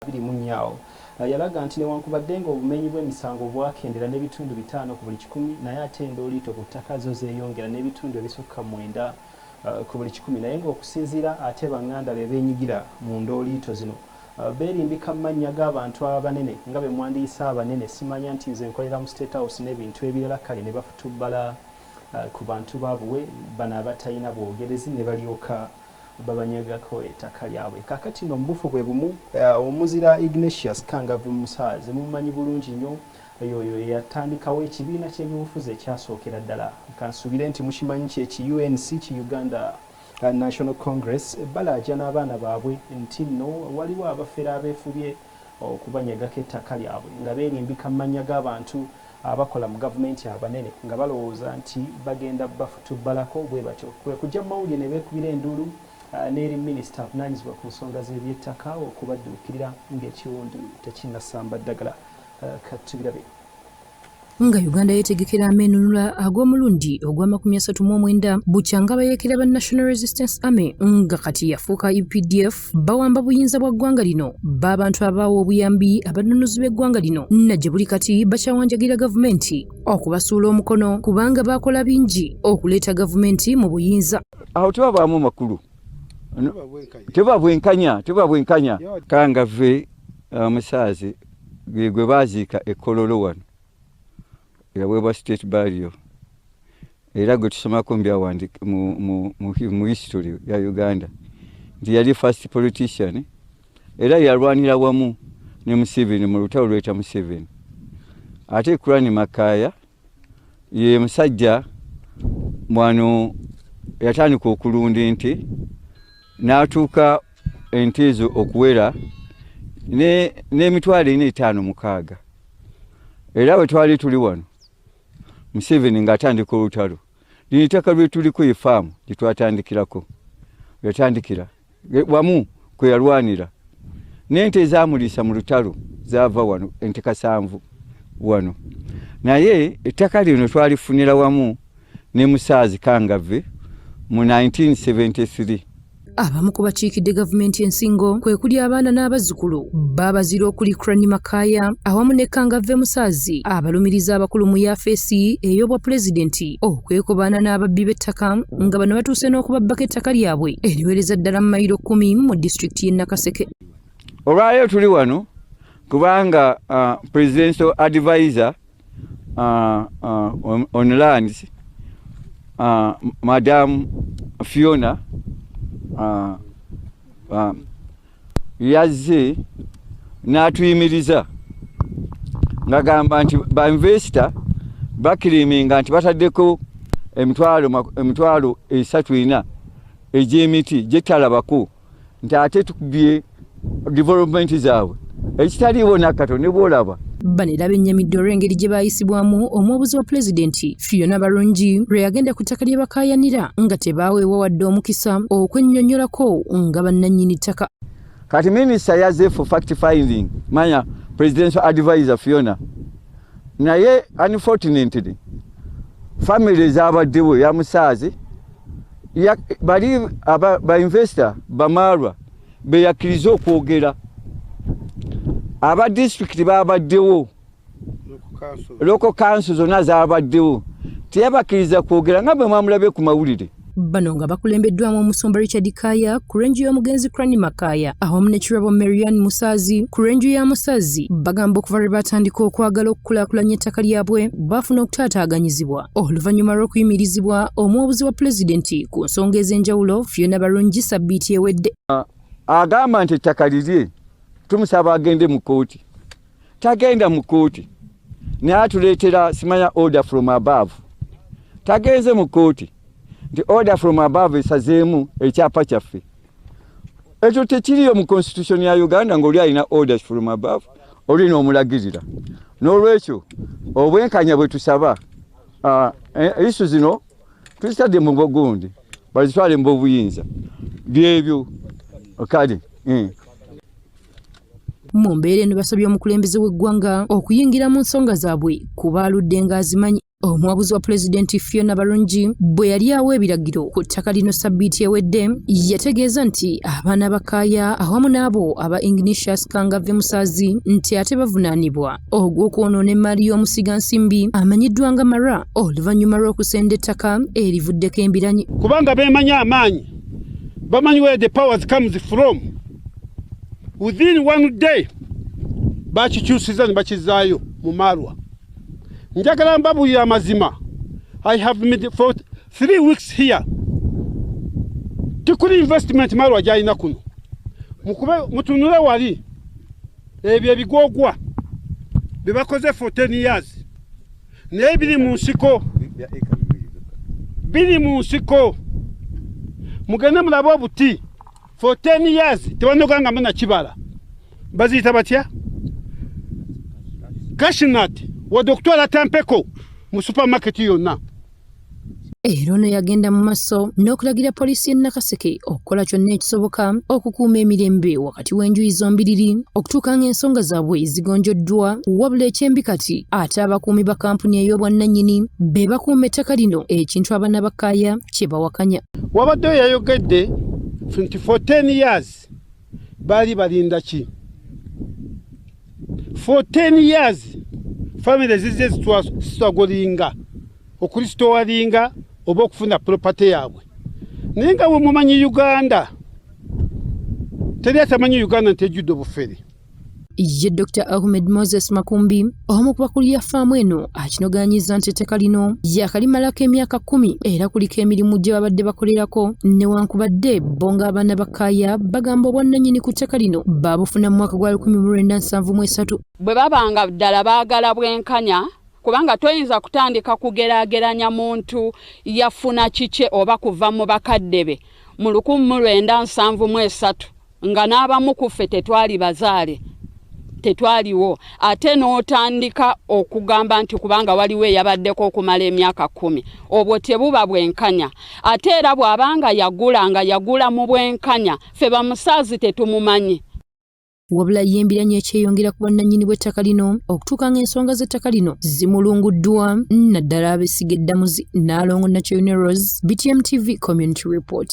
2024 yalaga nti newankubadde ng'obumenyi bw'emisango bwakendera n'ebitundu 5 ku buli 100 naye ate endooliito ku ttaka zo zeeyongera n'ebitundu ebisukka 9 ku buli 100 naye ng'okusinziira ate banganda be beenyigira mu ndooliito zino beerimbika mu mannya g'abantu abanene nga be mwandiisa abanene simanya nti nze nkolera mu State House n'ebintu ebirala kale ne bafutubbala ku bantu baabwe bano abatalina bwogerezi ne balyoka babanyagako ettaka lyabwe. Kaakati nno mubufu bwe bumu omuzira Ignatius Kangavu Musaazi mumanyi bulungi nnyo oyo yatandikawo ekibiina ky'ebyobufuzi ekyasookera ddala kansuubire nti mukimanyi kyeki UNC ki Uganda National Congress Balaajana abaana baabwe nti nno waliwo abafere abeefubye okubanyagako ettaka lyabwe nga beerimbika mu mannya g'abantu abakola mu gavumenti abanene nga balowooza nti bagenda bafutubbalako bwe batyo kwe kujja mu mawulire ne beekubira enduulu n'eri minisita avunaanyizibwa ku nsonga z'ebyettaka okubadduukirira ng'ekiwundu tekinnasamba ddagala katubirabe. Nga Uganda yetegekera amenunula ag'omulundi ogwa 39 bukyanga bayeekera ba National Resistance Army nga kati yafuuka UPDF bawamba buyinza bwa ggwanga lino b'abantu abawa obuyambi abanunuzi b'eggwanga lino najje buli kati bakyawanjagira gavumenti okubasuula omukono kubanga bakola bingi okuleeta gavumenti mu buyinza. Aho tebabaamu makulu tebabwenkanya Kangave Musaazi gwe baaziika ekololo wano yaweebwa state burial era gwe tusomako mbyawandika mu history ya Uganda nti yali first politician era yalwanira wamu ne Museveni mu lutalo lweta Museveni ate Kurani Makaya ye musajja mwano yatandika okulunda ente n'atuuka ente ezo okuwera n'emitwalo 46 era bwe twali tuli wano Museveni ng'atandika olutalo lino ettaka lwe tuliko efaamu gye twatandikirako yatandikira wamu kwe yalwanira n'ente ezaamuliisa mu lutalo zaava wano ente 7 wano naye ettaka lino twalifunira wamu ne Musaazi Kangave mu 1973. Abamu ku bakiikidde gavumenti ensingo kwe kuli abaana n'abazzukulu baabazira okuli Kurani Makaya awamu ne Kangave Musaazi abalumiriza abakulu mu yafeesi ey'obwa pulezidenti okwekobaana n'ababbi b'ettaka nga bano batuuse n'okubabbako ettaka lyabwe eriwereza ddala mu mayiro 10 mu disitulikiti y'e Nakaseke. Olwaleero tuli wano kubanga presidential advisor on lands Madam Fiona yazze n'atuyimiriza ng'agamba nti ba investor bakiriminga nti bataddeko emitwalo 34 egy'emiti gye talabako nti ate tukubye development zaabwe ekitaliiwo nakatono ne bw'olaba. Bano era bennyamidde olw'engeri gye baayisibwamu omwabuzi wa pulezidenti Fiona Barungi lwe yagenda ku ttaka lye bakaayanira nga tebaaweebwa wadde omukisa okwennyonnyolako nga bannannyini ttaka. Kati minisita yazze for fact finding manya presidential advisor Fiona naye unfortunately family ezabaddewo ya Musaazi bali ba investor bamaalwa beyakkiriza okwogera aba district babaddewo local council zonna zabaddewo teyabakkiriza kwogera nga bwe mwamulabye ku mawulire. Bano nga bakulembeddwamu omusumba Richard Kaya ku renju y'omugenzi Kurani Makaya awamu ne Kirabo Marian Musaazi ku renju ya Musaazi bagamba okuva lwe batandika okwagala okukulaakulanya ettaka lyabwe bafuna okutaataaganyizibwa oluvannyuma lw'okuyimirizibwa omwabuzi wa pulezidenti ku nsonga ez'enjawulo Fiona Barungi sabbiiti ewedde. Agamba nti ettaka lirye tumusaba agende mu kooti tagenda mu kooti naye atuleetera simanya order from above tagenze mu kooti nti order from above esazeemu ekyapa kyaffe ekyo tekiriyo mu constitution ya Uganda ng'oli alina orders from above olina omulagirira n'olwekyo obwenkanya bwe tusaba isu zino tuzitadde mu bugundi bazitwale mu buyinza byebyo kale mu mbeera eno basabye omukulembeze w'eggwanga okuyingira mu nsonga zaabwe kuba aludde ng'azimanyi omwabuzi wa pulezidenti Fiona Balungi bwe yali awa ebiragiro ku ttaka lino sabbiiti ewedde yategeeza nti abaana bakaaya awamu n'abo aba Ignatius Kangave Musaazi nti ate bavunaanibwa ogw'okwonoona emmaali y'omusigansimbi amanyiddwa nga Mara oluvannyuma lw'okusenda ettaka erivuddeko embiranyi. Kubanga beemanyi amaanyi bamanyi where the powers comes from. Within one day bakikyusiza ne bakizaayo mu Marwa. Njagala mbabuulira amazima. I have made for 3 weeks here. Tikuli investment Marwa gyalina kuno. Mutunule wali ebyo ebigwogwa bye bakoze for 10 years. Naye biri mu nsiko. Mugende mulaba obuti for 10 years tebanoganga muna kibala. Baziyita batya? Cashnut wa Dr. Tampeko mu supermarket yonna. Era ono yagenda mu maaso n'okulagira poliisi y'e Nakaseke okukola kyonna ekisoboka okukuuma emirembe wakati w'enjuyi zombiriri okutuuka ng'ensonga zaabwe zigonjoddwa wabula ekyembi kati ate abakuumi ba kampuni ey'obwannannyini be bakuuma ettaka lino ekintu abaana ba Kaaya kye bawakanya. Wabaddeyo yayogedde for 10 years baali balinda ki? For 10 years family zize zitwagolinga okulistowalinga oba okufuna property yaabwe. Naye nga bwe mumanyi Uganda teri atamanyi Uganda nti ejjudde obufere. Ye Dr. Ahmed Moses Makumbi omu ku bakulu ya faamu eno akinogaanyiza nti ettaka lino yakalimalako emyaka 10 era kuliko emirimu gye babadde bakolerako newankubadde bo ng'abaana ba Kaaya bagamba obwannannyini ku ttaka lino baabufuna mu mwaka gwa 1973. Bwe babanga ddala baagala bwenkanya kubanga toyinza kutandika kugeraageranya muntu yafuna kike oba kuva mu bakadde be mu 1973 nga n'abamu ku ffe tetwali bazaale. Tetwaliwo ate n'otandika okugamba nti kubanga waliwo eyabaddeko okumala emyaka 10 obwo tebuba bwenkanya. Ate era bw'abanga yagula mu bwenkanya ffe bamusaazi tetumumanyi. Wabula y'embiranyi ekyeyongera ku bwannannyini bw'ettaka lino okutuuka ng'ensonga z'ettaka lino zimulunguddwa naddala abesiga eddamuzi Naalongo Nakyone Rose, BTM TV Community Report.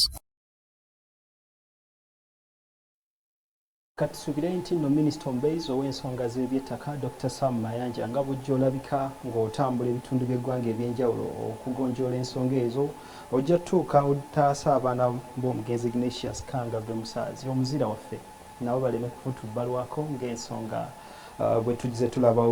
Katusubire nti no Minister Mbeizo ow'ensonga z'eby'ettaka Dr. Sam Mayanja nga bujja olabika ng'otambula ebitundu by'eggwanga eby'enjawulo okugonjoola ensonga ezo ojja tuuka otaasa abaana b'omugenzi Ignatius Kangave Musaazi omuzira waffe nabo baleme kufutubbalwako ng'ensonga bwe tugize tulaba